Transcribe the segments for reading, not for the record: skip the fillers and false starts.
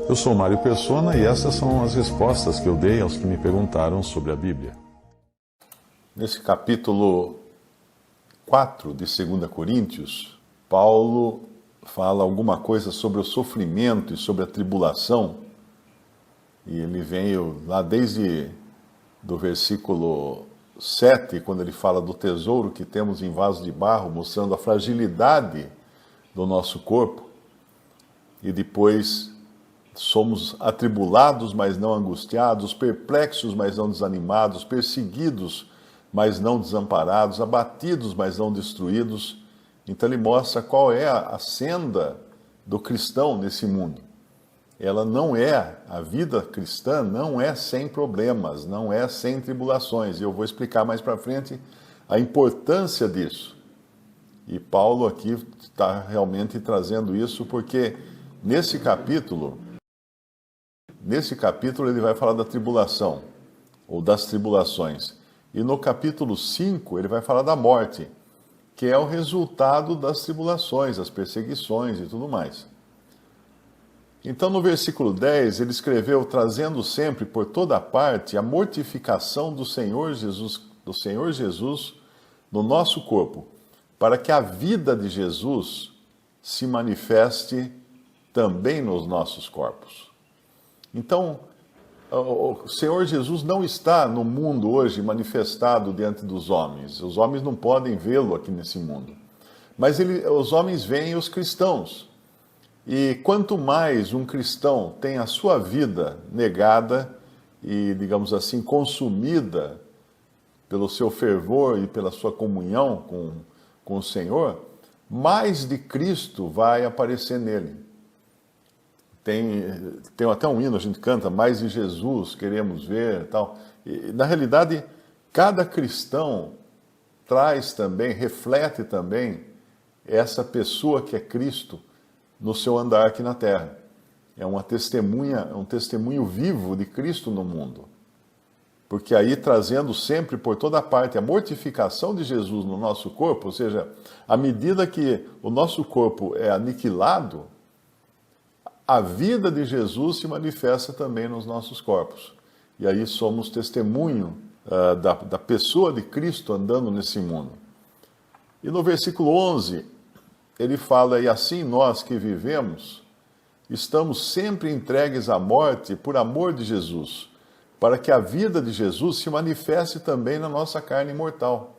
Eu sou Mário Persona e essas são as respostas que eu dei aos que me perguntaram sobre a Bíblia. Nesse capítulo 4 de 2 Coríntios, Paulo fala alguma coisa sobre o sofrimento e sobre a tribulação. E ele veio lá desde do versículo 7, quando ele fala do tesouro que temos em vaso de barro, mostrando a fragilidade do nosso corpo. E depois somos atribulados, mas não angustiados, perplexos, mas não desanimados, perseguidos, mas não desamparados, abatidos, mas não destruídos. Então ele mostra qual é a senda do cristão nesse mundo. Ela não é, a vida cristã não é sem problemas, não é sem tribulações. E eu vou explicar mais para frente a importância disso. E Paulo aqui está realmente trazendo isso porque nesse capítulo ele vai falar da tribulação, ou das tribulações. E no capítulo 5 ele vai falar da morte, que é o resultado das tribulações, das perseguições e tudo mais. Então no versículo 10 ele escreveu, trazendo sempre por toda parte a mortificação do Senhor Jesus no nosso corpo, para que a vida de Jesus se manifeste também nos nossos corpos. Então, o Senhor Jesus não está no mundo hoje manifestado diante dos homens. Os homens não podem vê-lo aqui nesse mundo. Mas os homens veem os cristãos. E quanto mais um cristão tem a sua vida negada e, digamos assim, consumida pelo seu fervor e pela sua comunhão com o Senhor, mais de Cristo vai aparecer nele. Tem até um hino, a gente canta, mais de Jesus queremos ver, tal. E, na realidade, cada cristão traz também, reflete também essa pessoa que é Cristo no seu andar aqui na terra. É uma testemunha, um testemunho vivo de Cristo no mundo. Porque aí trazendo sempre por toda parte a mortificação de Jesus no nosso corpo, ou seja, à medida que o nosso corpo é aniquilado, a vida de Jesus se manifesta também nos nossos corpos. E aí somos testemunho da pessoa de Cristo andando nesse mundo. E no versículo 11, ele fala, e assim nós que vivemos, estamos sempre entregues à morte por amor de Jesus, para que a vida de Jesus se manifeste também na nossa carne mortal.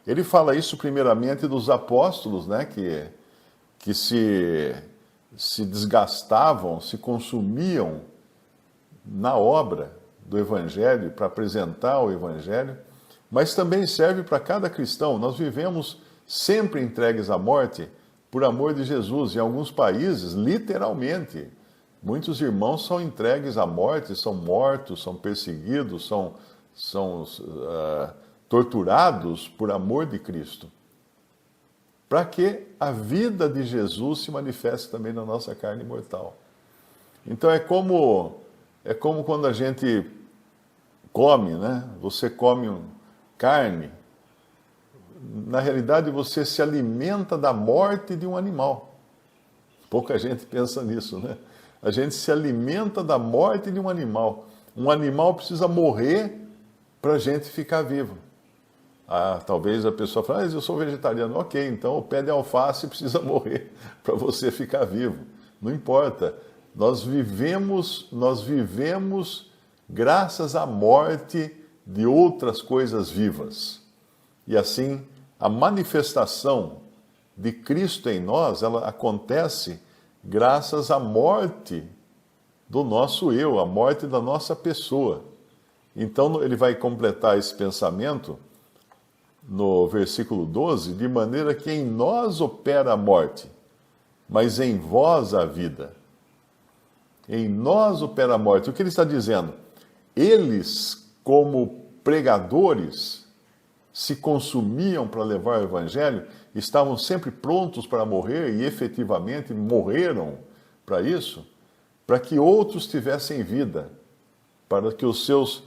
Ele fala isso primeiramente dos apóstolos, né, que se desgastavam, se consumiam na obra do Evangelho, para apresentar o Evangelho, mas também serve para cada cristão. Nós vivemos sempre entregues à morte por amor de Jesus. Em alguns países, literalmente, muitos irmãos são entregues à morte, são mortos, são perseguidos, são torturados por amor de Cristo, para que a vida de Jesus se manifeste também na nossa carne mortal. Então é como quando a gente come, né? Você come carne, na realidade você se alimenta da morte de um animal. Pouca gente pensa nisso, né? A gente se alimenta da morte de um animal. Um animal precisa morrer para a gente ficar vivo. Talvez a pessoa fale, eu sou vegetariano. Ok, então o pé de alface precisa morrer para você ficar vivo. Não importa. Nós vivemos graças à morte de outras coisas vivas. E assim, a manifestação de Cristo em nós, ela acontece graças à morte do nosso eu, à morte da nossa pessoa. Então ele vai completar esse pensamento no versículo 12, de maneira que em nós opera a morte, mas em vós a vida. Em nós opera a morte. O que ele está dizendo? Eles, como pregadores, se consumiam para levar o evangelho, estavam sempre prontos para morrer e efetivamente morreram para isso, para que outros tivessem vida, para que os seus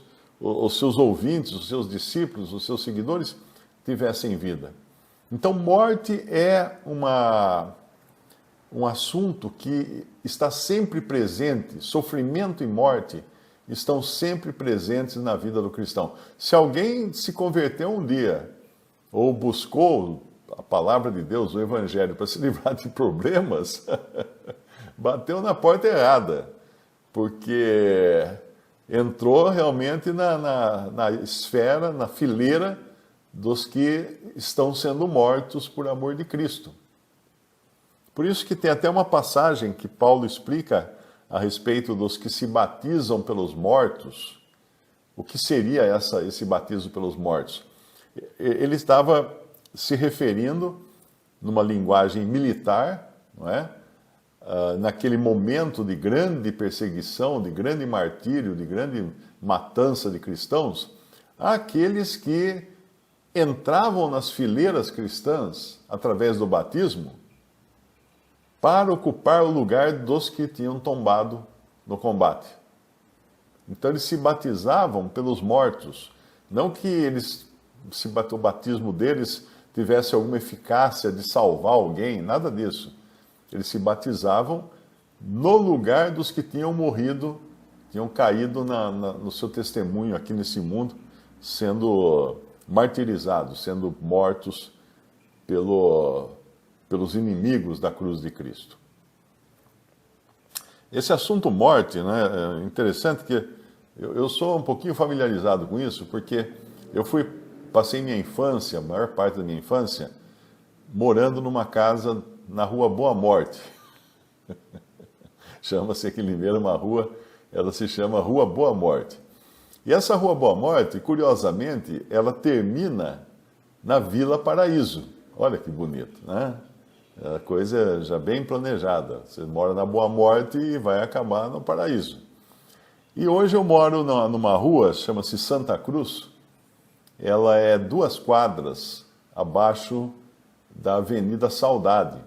ouvintes, os seus discípulos, os seus seguidores tivessem vida. Então, morte é um assunto que está sempre presente. Sofrimento e morte estão sempre presentes na vida do cristão. Se alguém se converteu um dia, ou buscou a palavra de Deus, o Evangelho, para se livrar de problemas, bateu na porta errada, porque entrou realmente na esfera, na fileira dos que estão sendo mortos por amor de Cristo. Por isso que tem até uma passagem que Paulo explica a respeito dos que se batizam pelos mortos. O que seria esse batismo pelos mortos? Ele estava se referindo, numa linguagem militar, não é? Naquele momento de grande perseguição, de grande martírio, de grande matança de cristãos, àqueles que entravam nas fileiras cristãs através do batismo para ocupar o lugar dos que tinham tombado no combate. Então eles se batizavam pelos mortos, não que o batismo deles tivesse alguma eficácia de salvar alguém, nada disso. Eles se batizavam no lugar dos que tinham morrido, tinham caído no seu testemunho aqui nesse mundo, sendo martirizados, sendo mortos pelos inimigos da cruz de Cristo. Esse assunto morte, né, é interessante que eu sou um pouquinho familiarizado com isso, porque passei minha infância, a maior parte da minha infância, morando numa casa na Rua Boa Morte. Chama-se aqui em Limeira uma rua, ela se chama Rua Boa Morte. E essa Rua Boa Morte, curiosamente, ela termina na Vila Paraíso. Olha que bonito, né? É a coisa já bem planejada. Você mora na Boa Morte e vai acabar no Paraíso. E hoje eu moro numa rua, chama-se Santa Cruz. Ela é 2 quadras abaixo da Avenida Saudade.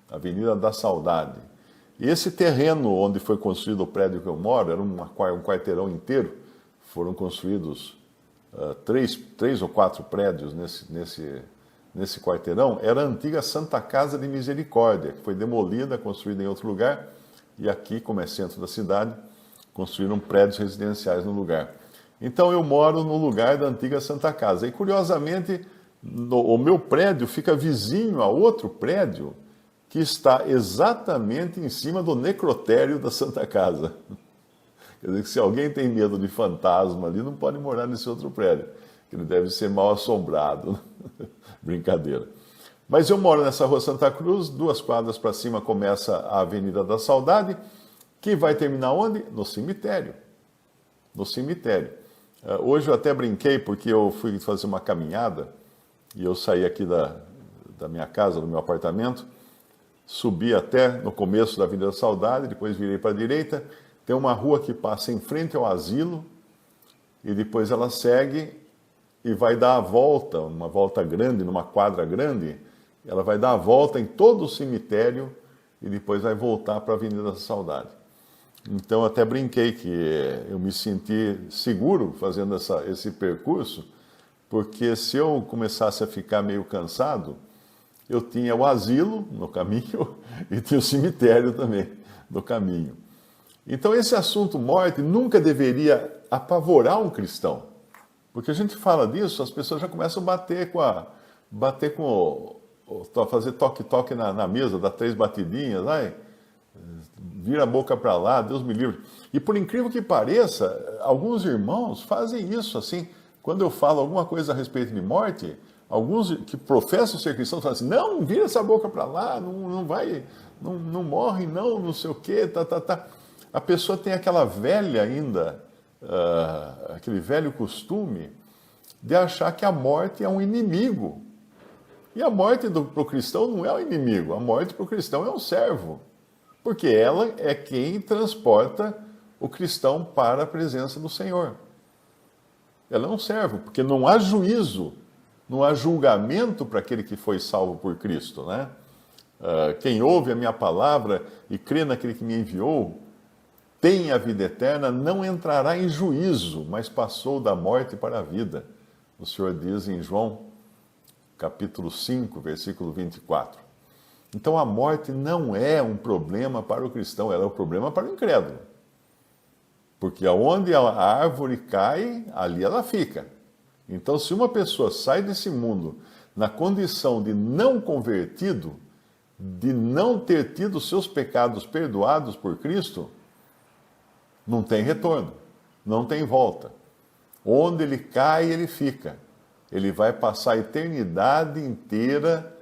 Avenida da Saudade. E esse terreno onde foi construído o prédio que eu moro, era um quarteirão inteiro. Foram construídos 3 ou 4 prédios nesse quarteirão. Era a antiga Santa Casa de Misericórdia, que foi demolida, construída em outro lugar. E aqui, como é centro da cidade, construíram prédios residenciais no lugar. Então eu moro no lugar da antiga Santa Casa. E curiosamente, o meu prédio fica vizinho a outro prédio que está exatamente em cima do necrotério da Santa Casa. Quer dizer que se alguém tem medo de fantasma ali, não pode morar nesse outro prédio, que ele deve ser mal assombrado. Brincadeira. Mas eu moro nessa rua Santa Cruz, 2 quadras para cima começa a Avenida da Saudade, que vai terminar onde? No cemitério. No cemitério. Hoje eu até brinquei porque eu fui fazer uma caminhada e eu saí aqui da minha casa, do meu apartamento, subi até no começo da Avenida da Saudade, depois virei para a direita, tem uma rua que passa em frente ao asilo e depois ela segue e vai dar a volta, uma volta grande, numa quadra grande, ela vai dar a volta em todo o cemitério e depois vai voltar para a Avenida da Saudade. Então, até brinquei que eu me senti seguro fazendo esse percurso, porque se eu começasse a ficar meio cansado, eu tinha o asilo no caminho e tinha o cemitério também no caminho. Então, esse assunto morte nunca deveria apavorar um cristão, porque a gente fala disso, as pessoas já começam a fazer toque-toque na mesa, dar 3 batidinhas, vira a boca para lá, Deus me livre. E por incrível que pareça, alguns irmãos fazem isso assim. Quando eu falo alguma coisa a respeito de morte, alguns que professam ser cristãos falam assim, não vira essa boca para lá, não morre não sei o quê, tá. A pessoa tem aquela velha ainda, aquele velho costume de achar que a morte é um inimigo. E a morte para o cristão não é um inimigo, a morte para o cristão é um servo. Porque ela é quem transporta o cristão para a presença do Senhor. Ela é um servo, porque não há juízo, não há julgamento para aquele que foi salvo por Cristo, né? Quem ouve a minha palavra e crê naquele que me enviou, tem a vida eterna, não entrará em juízo, mas passou da morte para a vida. O Senhor diz em João, capítulo 5, versículo 24. Então a morte não é um problema para o cristão, ela é um problema para o incrédulo. Porque aonde a árvore cai, ali ela fica. Então, se uma pessoa sai desse mundo na condição de não convertido, de não ter tido seus pecados perdoados por Cristo, não tem retorno, não tem volta. Onde ele cai, ele fica. Ele vai passar a eternidade inteira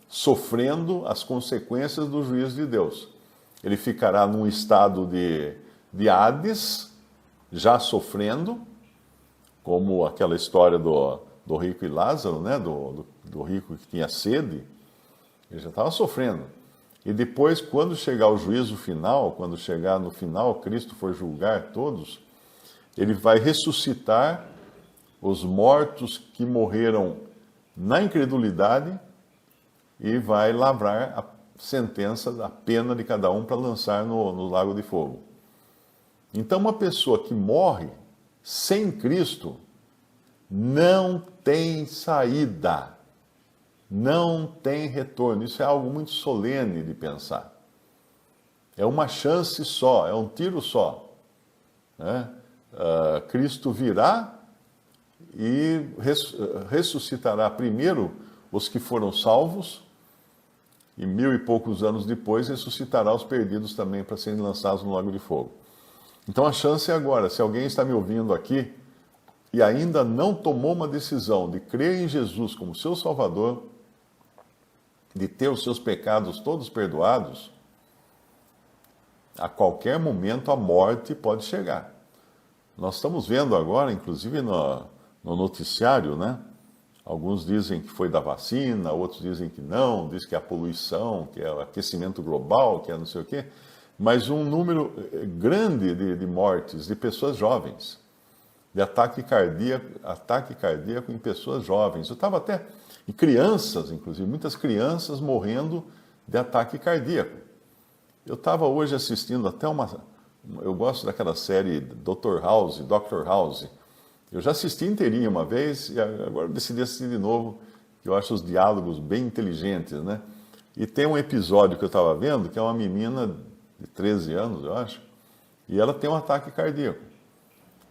sofrendo as consequências do juízo de Deus. Ele ficará num estado de Hades, já sofrendo, como aquela história do rico e Lázaro, né? do rico que tinha sede, ele já estava sofrendo. E depois, quando chegar o juízo final, quando chegar no final, Cristo for julgar todos, ele vai ressuscitar os mortos que morreram na incredulidade e vai lavrar a sentença, a pena de cada um para lançar no lago de fogo. Então, uma pessoa que morre sem Cristo não tem saída, não tem retorno. Isso é algo muito solene de pensar. É uma chance só, é um tiro só, né? Cristo virá e ressuscitará primeiro os que foram salvos, e 1000 e poucos anos depois ressuscitará os perdidos também para serem lançados no lago de fogo. Então a chance é agora. Se alguém está me ouvindo aqui e ainda não tomou uma decisão de crer em Jesus como seu Salvador, de ter os seus pecados todos perdoados, a qualquer momento a morte pode chegar. Nós estamos vendo agora, inclusive no noticiário, né? Alguns dizem que foi da vacina, outros dizem que não, diz que é a poluição, que é o aquecimento global, que é não sei o quê, mas um número grande de mortes de pessoas jovens, de ataque cardíaco em pessoas jovens. Eu estava até em crianças, inclusive, muitas crianças morrendo de ataque cardíaco. Eu estava hoje assistindo até eu gosto daquela série Dr. House. Eu já assisti inteirinha uma vez e agora decidi assistir de novo, que eu acho os diálogos bem inteligentes, né? E tem um episódio que eu estava vendo, que é uma menina de 13 anos, eu acho, e ela tem um ataque cardíaco.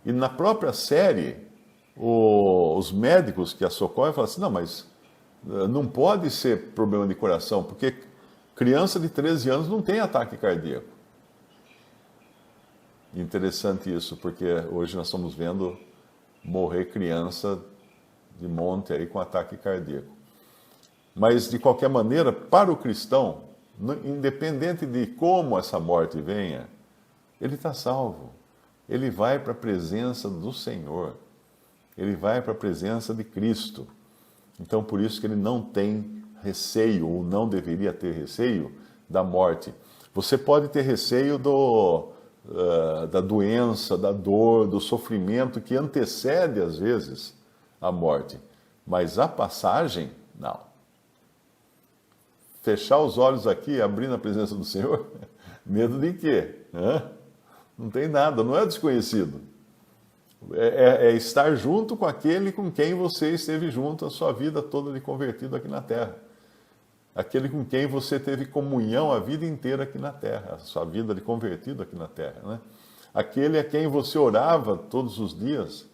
E na própria série, os médicos que a socorrem falam assim, não, mas não pode ser problema de coração, porque criança de 13 anos não tem ataque cardíaco. Interessante isso, porque hoje nós estamos vendo morrer criança de monte aí com ataque cardíaco. Mas, de qualquer maneira, para o cristão, independente de como essa morte venha, ele está salvo. Ele vai para a presença do Senhor. Ele vai para a presença de Cristo. Então, por isso que ele não tem receio, ou não deveria ter receio, da morte. Você pode ter receio da doença, da dor, do sofrimento que antecede, às vezes, a morte. Mas a passagem, não. Fechar os olhos aqui e abrir na presença do Senhor, medo de quê? Não tem nada, não é desconhecido. É estar junto com aquele com quem você esteve junto a sua vida toda de convertido aqui na terra. Aquele com quem você teve comunhão a vida inteira aqui na terra, a sua vida de convertido aqui na terra, né? Aquele a quem você orava todos os dias,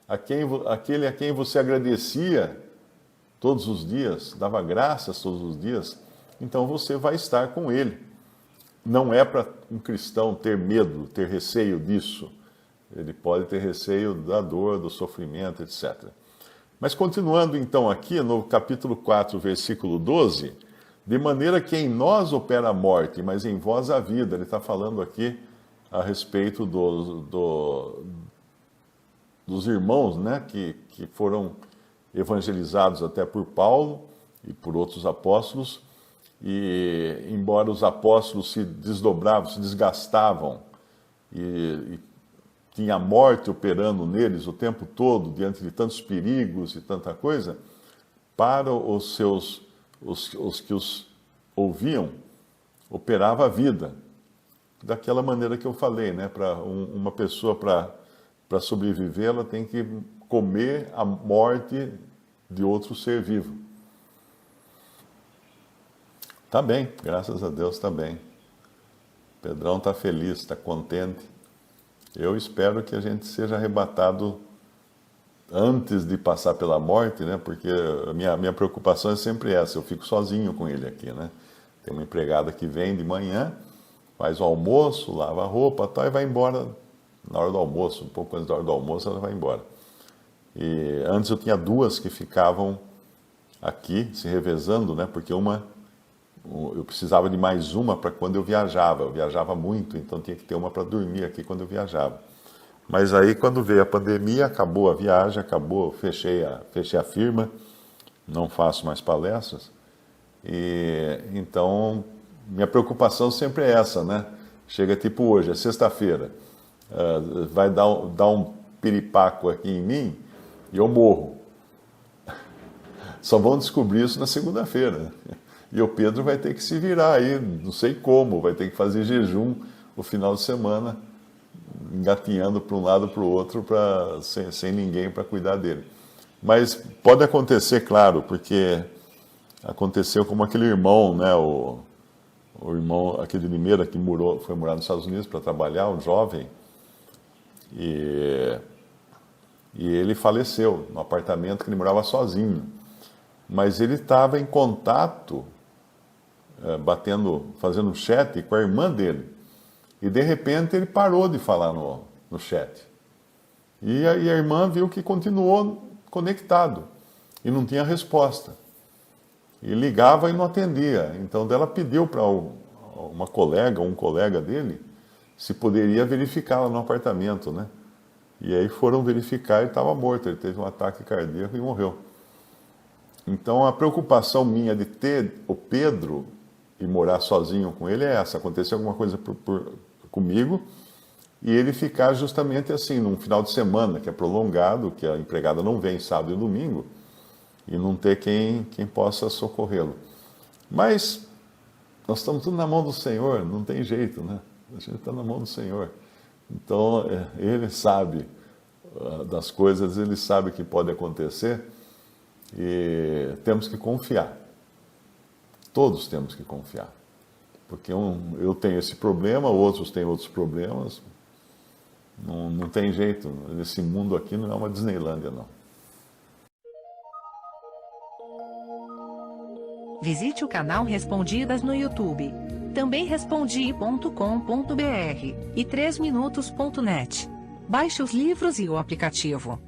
aquele a quem você agradecia todos os dias, dava graças todos os dias, então você vai estar com ele. Não é para um cristão ter medo, ter receio disso. Ele pode ter receio da dor, do sofrimento, etc. Mas continuando então aqui no capítulo 4, versículo 12, de maneira que em nós opera a morte, mas em vós a vida. Ele está falando aqui a respeito dos irmãos, né, que foram evangelizados até por Paulo e por outros apóstolos, e embora os apóstolos se desdobravam, se desgastavam, e tinha a morte operando neles o tempo todo, diante de tantos perigos e tanta coisa, para os que os ouviam, operava a vida. Daquela maneira que eu falei, né? Para uma pessoa, para sobreviver, ela tem que comer a morte de outro ser vivo. Tá bem, graças a Deus tá bem. Pedrão tá feliz, está contente. Eu espero que a gente seja arrebatado antes de passar pela morte, né? Porque a minha preocupação é sempre essa, eu fico sozinho com ele aqui, né? Tem uma empregada que vem de manhã, faz o almoço, lava a roupa, tal, e vai embora na hora do almoço, um pouco antes da hora do almoço ela vai embora. E antes eu tinha duas que ficavam aqui se revezando, né? Porque eu precisava de mais uma para quando eu viajava muito, então tinha que ter uma para dormir aqui quando eu viajava. Mas aí quando veio a pandemia, acabou a viagem, fechei a firma, não faço mais palestras, e então minha preocupação sempre é essa, né? Chega tipo hoje, é sexta-feira, vai dar um piripaco aqui em mim e eu morro. Só vão descobrir isso na segunda-feira. E o Pedro vai ter que se virar aí, não sei como, vai ter que fazer jejum o final de semana, engatinhando para um lado para o outro, sem ninguém para cuidar dele. Mas pode acontecer, claro, porque aconteceu como aquele irmão, né, o irmão aqui de Limeira, que foi morar nos Estados Unidos para trabalhar, um jovem, e ele faleceu no apartamento que ele morava sozinho. Mas ele estava em contato, fazendo chat com a irmã dele. E de repente ele parou de falar no chat. E a irmã viu que continuou conectado e não tinha resposta. E ligava e não atendia. Então ela pediu para uma colega, um colega dele, se poderia verificar lá no apartamento, né? E aí foram verificar e ele estava morto, ele teve um ataque cardíaco e morreu. Então a preocupação minha de ter o Pedro e morar sozinho com ele é essa, acontecer alguma coisa comigo e ele ficar justamente assim, num final de semana que é prolongado, que a empregada não vem sábado e domingo, e não ter quem possa socorrê-lo. Mas nós estamos tudo na mão do Senhor, não tem jeito, né? A gente está na mão do Senhor. Então Ele sabe das coisas, Ele sabe o que pode acontecer, e temos que confiar. Todos temos que confiar. Porque eu tenho esse problema, outros têm outros problemas. Não tem jeito. Esse mundo aqui não é uma Disneylândia, não. Visite o canal Respondidas no YouTube. Também respondi.com.br e 3minutos.net. Baixe os livros e o aplicativo.